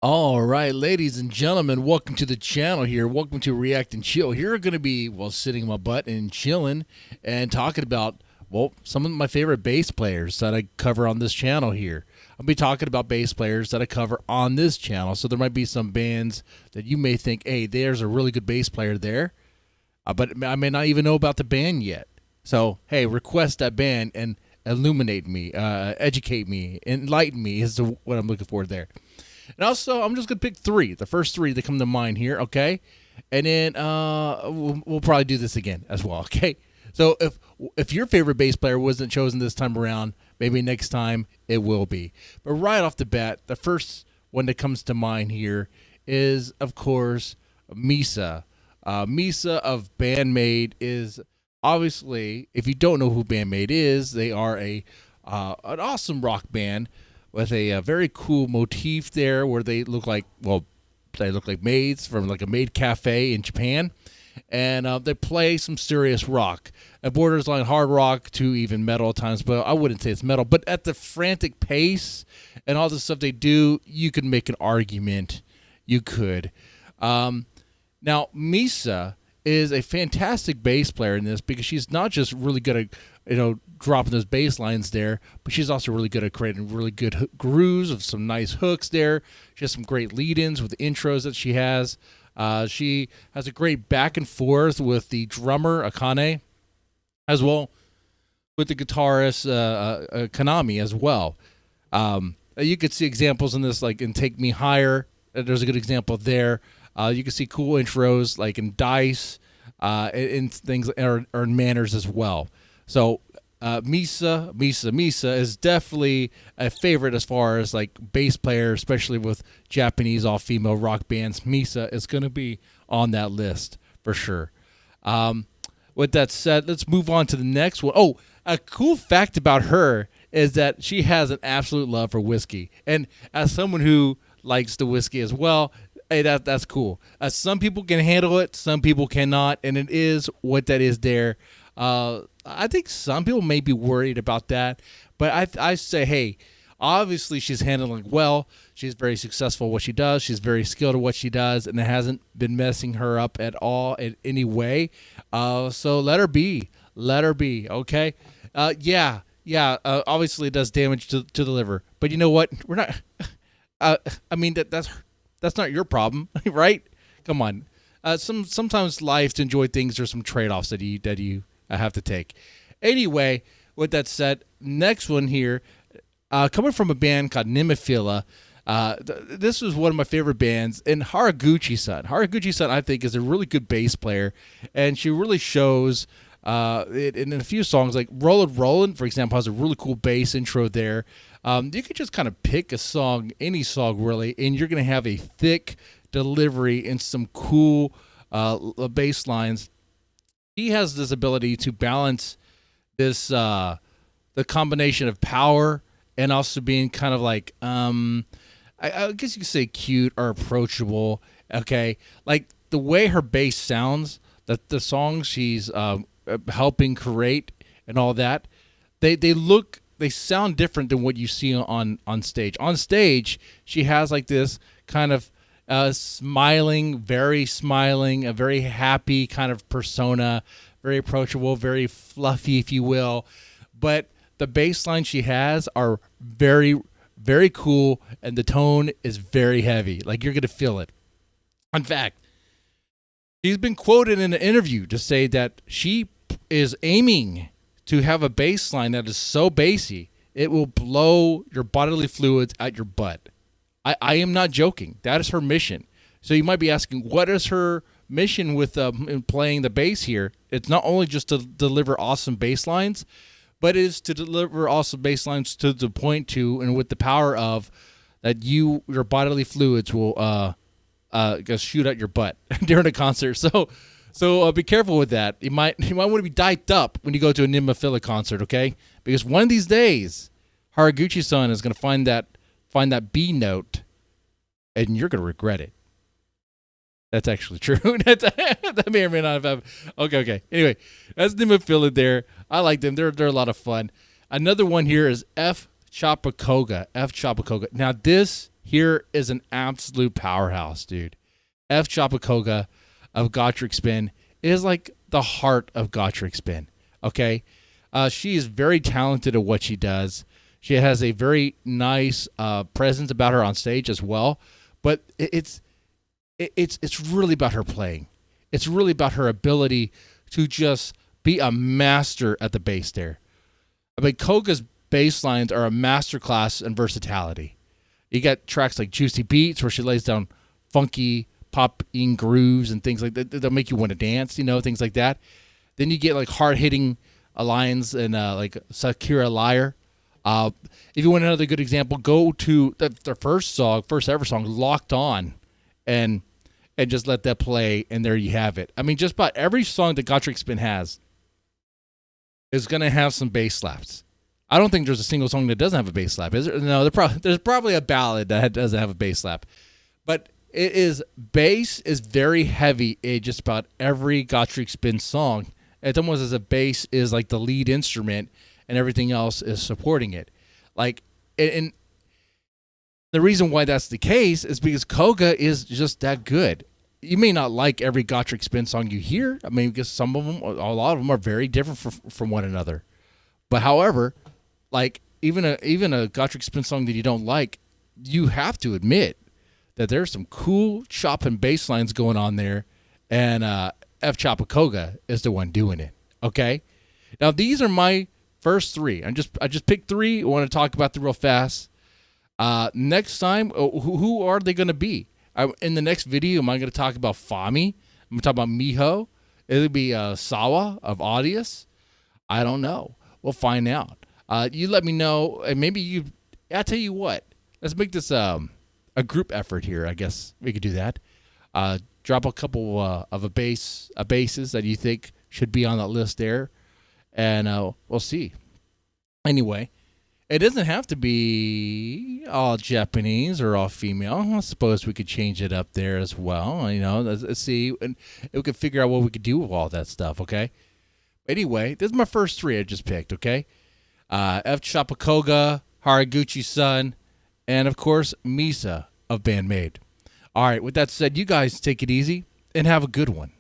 All right, ladies and gentlemen, welcome to the channel here. Welcome to React and Chill. Here are going to be, well, sitting my butt and chilling and talking about, well, some of my favorite bass players that I cover on this channel here. I'll be talking about bass players that I cover on this channel. So there might be some bands that you may think, hey, there's a really good bass player there, but I may not even know about the band yet. So, hey, request that band and illuminate me, educate me, enlighten me is what I'm looking for there. And also, I'm just going to pick three, the first three that come to mind here, okay? And then we'll probably do this again as well, okay? So if your favorite bass player wasn't chosen this time around, maybe next time it will be. But right off the bat, the first one that comes to mind here is, of course, Misa. Misa of BAND-MAID is obviously, if you don't know who BAND-MAID is, they are an awesome rock band with a very cool motif there where they look like, well, they look like maids from like a maid cafe in Japan. And they play some serious rock. It borders on hard rock to even metal at times, but I wouldn't say it's metal. But at the frantic pace and all the stuff they do, you could make an argument. You could. Now, Misa is a fantastic bass player in this because she's not just really good at, dropping those bass lines there, but she's also really good at creating really good grooves of some nice hooks there. She has some great lead-ins with the intros that she has. She has a great back and forth with the drummer, Akane, as well with the guitarist, Kanami, as well. You could see examples in this, like in Take Me Higher. There's a good example there. You can see cool intros like in Dice, in things or in Manners as well. So Misa is definitely a favorite as far as like bass player, especially with Japanese all-female rock bands. Misa is going to be on that list for sure. With that said, let's move on to the next one. Oh, a cool fact about her is that she has an absolute love for whiskey. And as someone who likes the whiskey as well, hey, that's cool. Some people can handle it, some people cannot, and it is what that is there. I think some people may be worried about that, but I say, hey, obviously she's handling well. She's very successful at what she does. She's very skilled at what she does, and it hasn't been messing her up at all in any way. So let her be. Let her be, okay? Obviously it does damage to the liver, but you know what? We're not... I mean, that's not your problem, right? Come on. Sometimes life, to enjoy things, there's some trade-offs that you have to take. Anyway, with that said, next one here, coming from a band called NEMOPHILA. This was one of my favorite bands, and Haraguchi-san. Haraguchi-san, I think, is a really good bass player, and she really shows it in a few songs, like Rollin' Rollin', for example, has a really cool bass intro there. You could just kind of pick a song, any song really, and you're going to have a thick delivery and some cool bass lines. He has this ability to balance this the combination of power and also being kind of like I guess you could say cute or approachable. Okay, like the way her bass sounds, the songs she's helping create and all that, they sound different than what you see on stage. On stage, she has like this kind of smiling, a very happy kind of persona, very approachable, very fluffy, if you will. But the bass lines she has are very, very cool, and the tone is very heavy. Like, you're going to feel it. In fact, she's been quoted in an interview to say that she is aiming to have a bass line that is so bassy, it will blow your bodily fluids out your butt. I am not joking. That is her mission. So you might be asking, what is her mission with in playing the bass here? It's not only just to deliver awesome bass lines, but it is to deliver awesome bass lines to the point to, and with the power of, that your bodily fluids will shoot out your butt during a concert. So be careful with that. You might want to be diped up when you go to a NEMOPHILA concert, okay? Because one of these days, Haraguchi-san is going to find that B note, and you're going to regret it. That's actually true. That may or may not have. Okay. Anyway, that's NEMOPHILA there. I like them. They're a lot of fun. Another one here is F. Chapa Koga. Now this here is an absolute powerhouse, dude. F. Koga of Gacharic Spin is like the heart of Gacharic Spin. Okay, she is very talented at what she does. She has a very nice presence about her on stage as well. But it's really about her playing. It's really about her ability to just be a master at the bass there. I mean, Koga's bass lines are a masterclass in versatility. You got tracks like Juicy Beats where she lays down funky popping grooves and things like that. They'll make you want to dance, things like that. Then you get like hard-hitting lines and like Sakura Liar. If you want another good example, go to their first ever song, Locked On, and just let that play, and there you have it. I mean, just about every song that Gacharic Spin has is going to have some bass slaps. I don't think there's a single song that doesn't have a bass slap, is there? No, there's probably a ballad that doesn't have a bass slap. But bass is very heavy in just about every Gacharic Spin song. It's almost as if bass is like the lead instrument and everything else is supporting it. Like, and the reason why that's the case is because Koga is just that good. You may not like every Gacharic Spin song you hear. I mean, because a lot of them are very different from one another. But however, like even a Gacharic Spin song that you don't like, you have to admit that there's some cool chop and bass lines going on there, and F. Koga is the one doing it. Okay, now these are my first three. I just picked three. I want to talk about them real fast. Next time, who are they going to be? In the next video, am I going to talk about Fami? I'm going to talk about Miho. It'll be Sawa of Audius. I don't know. We'll find out. You let me know, and maybe I'll tell you what. Let's make this a group effort here. I guess we could do that. Drop a couple of bases that you think should be on that list there, and we'll see. Anyway, it doesn't have to be all Japanese or all female. I suppose we could change it up there as well. Let's see, and we could figure out what we could do with all that stuff. Okay. Anyway, this is my first three I just picked. Okay, F. Koga, Haraguchi-san, and of course Misa of BAND-MAID. All right. With that said, you guys take it easy and have a good one.